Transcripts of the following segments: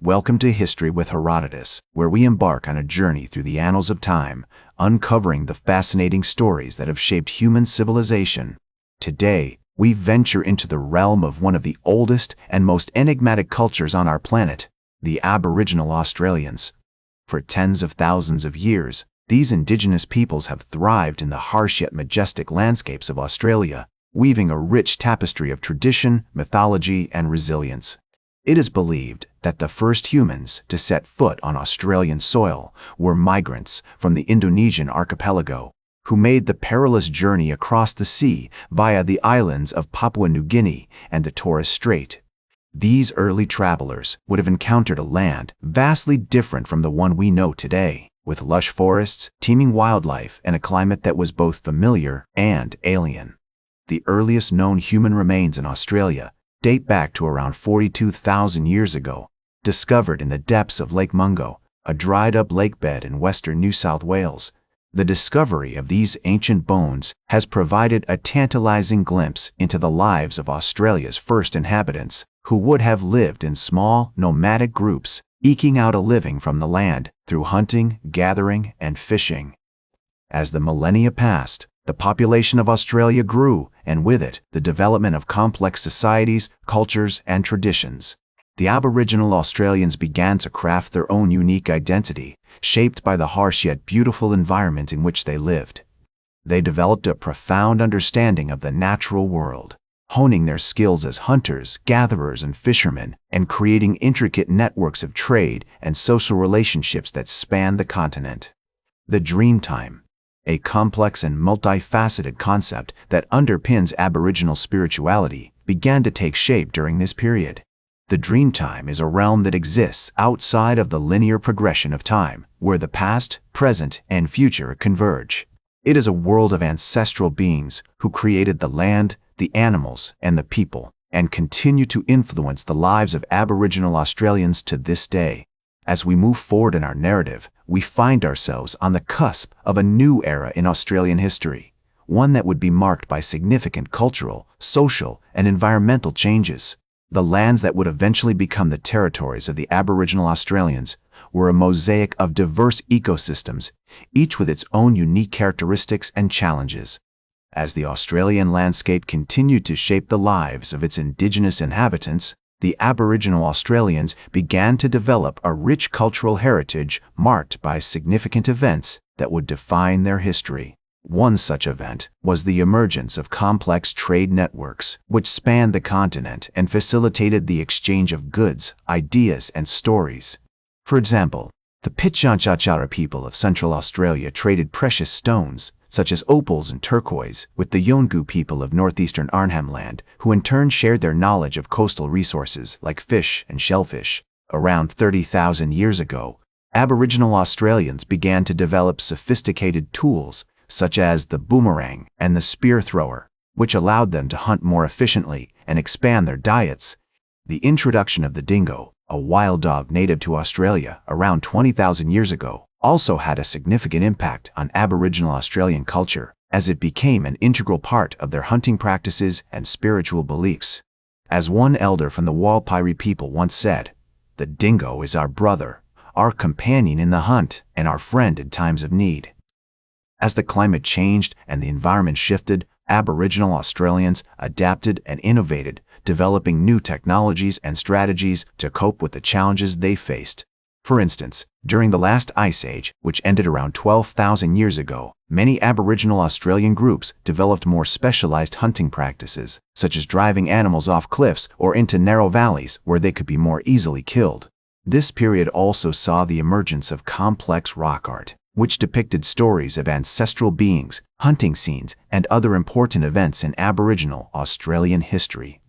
Welcome to History with Herodotus, where we embark on a journey through the annals of time, uncovering the fascinating stories that have shaped human civilization. Today, we venture into the realm of one of the oldest and most enigmatic cultures on our planet, the Aboriginal Australians. For tens of thousands of years, these indigenous peoples have thrived in the harsh yet majestic landscapes of Australia, weaving a rich tapestry of tradition, mythology, and resilience. It is believed that the first humans to set foot on Australian soil were migrants from the Indonesian archipelago, who made the perilous journey across the sea via the islands of Papua New Guinea and the Torres Strait. These early travelers would have encountered a land vastly different from the one we know today, with lush forests, teeming wildlife, and a climate that was both familiar and alien. The earliest known human remains in Australia date back to around 42,000 years ago, discovered in the depths of Lake Mungo, a dried-up lakebed in western New South Wales. The discovery of these ancient bones has provided a tantalizing glimpse into the lives of Australia's first inhabitants, who would have lived in small, nomadic groups, eking out a living from the land through hunting, gathering, and fishing. As the millennia passed, the population of Australia grew, and with it, the development of complex societies, cultures, and traditions. The Aboriginal Australians began to craft their own unique identity, shaped by the harsh yet beautiful environment in which they lived. They developed a profound understanding of the natural world, honing their skills as hunters, gatherers, and fishermen, and creating intricate networks of trade and social relationships that span the continent. The Dreamtime, a complex and multifaceted concept that underpins Aboriginal spirituality, began to take shape during this period. The Dreamtime is a realm that exists outside of the linear progression of time, where the past, present, and future converge. It is a world of ancestral beings who created the land, the animals, and the people, and continue to influence the lives of Aboriginal Australians to this day. As we move forward in our narrative, we find ourselves on the cusp of a new era in Australian history, one that would be marked by significant cultural, social, and environmental changes. The lands that would eventually become the territories of the Aboriginal Australians were a mosaic of diverse ecosystems, each with its own unique characteristics and challenges. As the Australian landscape continued to shape the lives of its indigenous inhabitants, the Aboriginal Australians began to develop a rich cultural heritage marked by significant events that would define their history. One such event was the emergence of complex trade networks, which spanned the continent and facilitated the exchange of goods, ideas, and stories. For example, the Pitjantjatjara people of Central Australia traded precious stones, such as opals and turquoise, with the Yolngu people of northeastern Arnhem Land, who in turn shared their knowledge of coastal resources like fish and shellfish. Around 30,000 years ago, Aboriginal Australians began to develop sophisticated tools, such as the boomerang and the spear thrower, which allowed them to hunt more efficiently and expand their diets. The introduction of the dingo, a wild dog native to Australia around 20,000 years ago, also had a significant impact on Aboriginal Australian culture, as it became an integral part of their hunting practices and spiritual beliefs. As one elder from the Walpiri people once said, "The dingo is our brother, our companion in the hunt, and our friend in times of need." As the climate changed and the environment shifted, Aboriginal Australians adapted and innovated, developing new technologies and strategies to cope with the challenges they faced. For instance, during the last ice age, which ended around 12,000 years ago, many Aboriginal Australian groups developed more specialized hunting practices, such as driving animals off cliffs or into narrow valleys where they could be more easily killed. This period also saw the emergence of complex rock art, which depicted stories of ancestral beings, hunting scenes, and other important events in Aboriginal Australian history.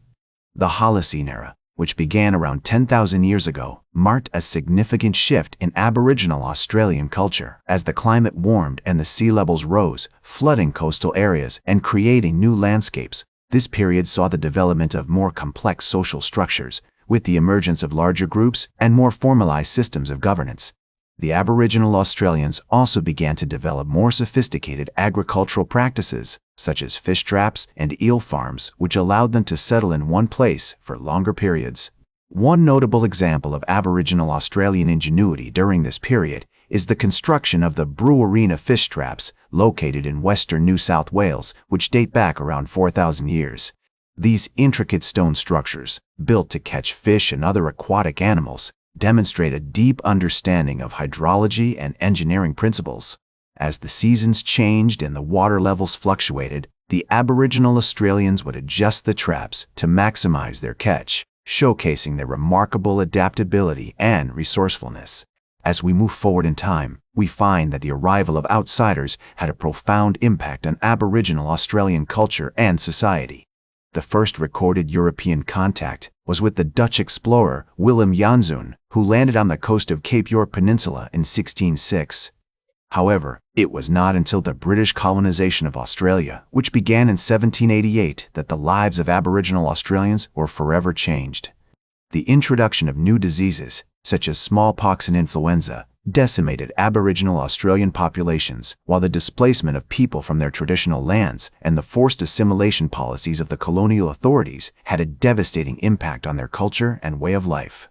The Holocene era, which began around 10,000 years ago, marked a significant shift in Aboriginal Australian culture as the climate warmed and the sea levels rose, flooding coastal areas and creating new landscapes. This period saw the development of more complex social structures, with the emergence of larger groups and more formalized systems of governance. The Aboriginal Australians also began to develop more sophisticated agricultural practices, such as fish traps and eel farms, which allowed them to settle in one place for longer periods. One notable example of Aboriginal Australian ingenuity during this period is the construction of the Brewarina fish traps located in western New South Wales, which date back around 4,000 years. These intricate stone structures, built to catch fish and other aquatic animals, demonstrate a deep understanding of hydrology and engineering principles. As the seasons changed and the water levels fluctuated, the Aboriginal Australians would adjust the traps to maximize their catch, showcasing their remarkable adaptability and resourcefulness. As we move forward in time, we find that the arrival of outsiders had a profound impact on Aboriginal Australian culture and society. The first recorded European contact was with the Dutch explorer Willem Janszoon, who landed on the coast of Cape York Peninsula in 1606. However, it was not until the British colonization of Australia, which began in 1788, that the lives of Aboriginal Australians were forever changed. The introduction of new diseases, such as smallpox and influenza, decimated Aboriginal Australian populations, while the displacement of people from their traditional lands and the forced assimilation policies of the colonial authorities had a devastating impact on their culture and way of life.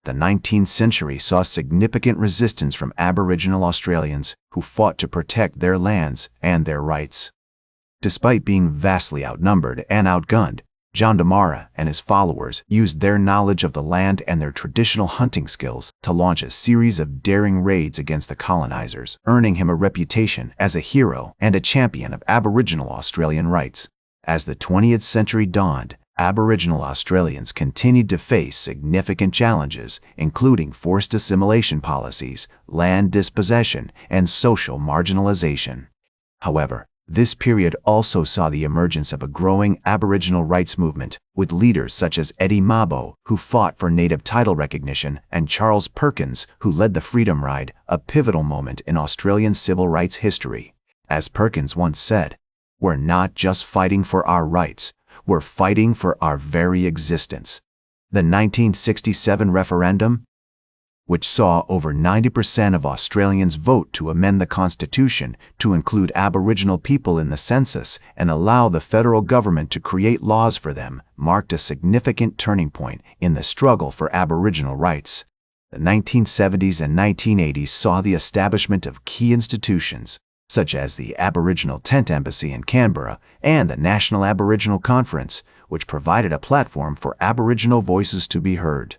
The 19th century saw significant resistance from Aboriginal Australians who fought to protect their lands and their rights. Despite being vastly outnumbered and outgunned, John Damara and his followers used their knowledge of the land and their traditional hunting skills to launch a series of daring raids against the colonizers, earning him a reputation as a hero and a champion of Aboriginal Australian rights. As the 20th century dawned, Aboriginal Australians continued to face significant challenges, including forced assimilation policies, land dispossession, and social marginalization. However, this period also saw the emergence of a growing Aboriginal rights movement, with leaders such as Eddie Mabo, who fought for native title recognition, and Charles Perkins, who led the Freedom Ride, a pivotal moment in Australian civil rights history. As Perkins once said, "We're not just fighting for our rights, we're fighting for our very existence." The 1967 referendum, which saw over 90% of Australians vote to amend the Constitution to include Aboriginal people in the census and allow the federal government to create laws for them, marked a significant turning point in the struggle for Aboriginal rights. The 1970s and 1980s saw the establishment of key institutions, such as the Aboriginal Tent Embassy in Canberra and the National Aboriginal Conference, which provided a platform for Aboriginal voices to be heard.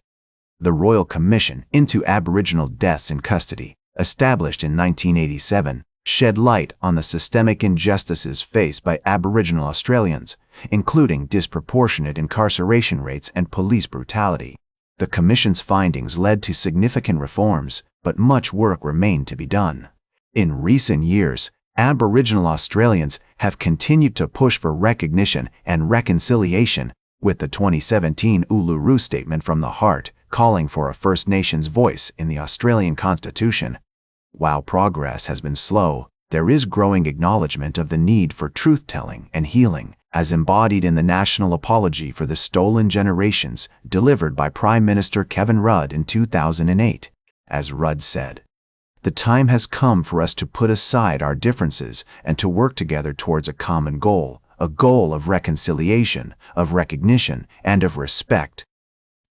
The Royal Commission into Aboriginal Deaths in Custody, established in 1987, shed light on the systemic injustices faced by Aboriginal Australians, including disproportionate incarceration rates and police brutality. The Commission's findings led to significant reforms, but much work remained to be done. In recent years, Aboriginal Australians have continued to push for recognition and reconciliation, with the 2017 Uluru Statement from the Heart calling for a First Nations voice in the Australian Constitution. While progress has been slow, there is growing acknowledgement of the need for truth-telling and healing, as embodied in the National Apology for the Stolen Generations delivered by Prime Minister Kevin Rudd in 2008. As Rudd said, "The time has come for us to put aside our differences and to work together towards a common goal, a goal of reconciliation, of recognition, and of respect."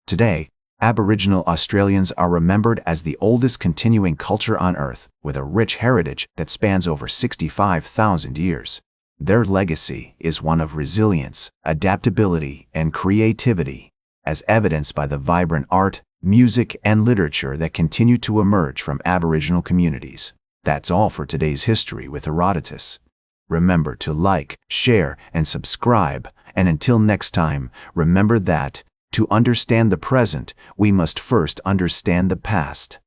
Today, Aboriginal Australians are remembered as the oldest continuing culture on Earth, with a rich heritage that spans over 65,000 years. Their legacy is one of resilience, adaptability, and creativity, as evidenced by the vibrant art, music, and literature that continue to emerge from Aboriginal communities. That's all for today's History with Herodotus. Remember to like, share, and subscribe, and until next time, remember that to understand the present, we must first understand the past.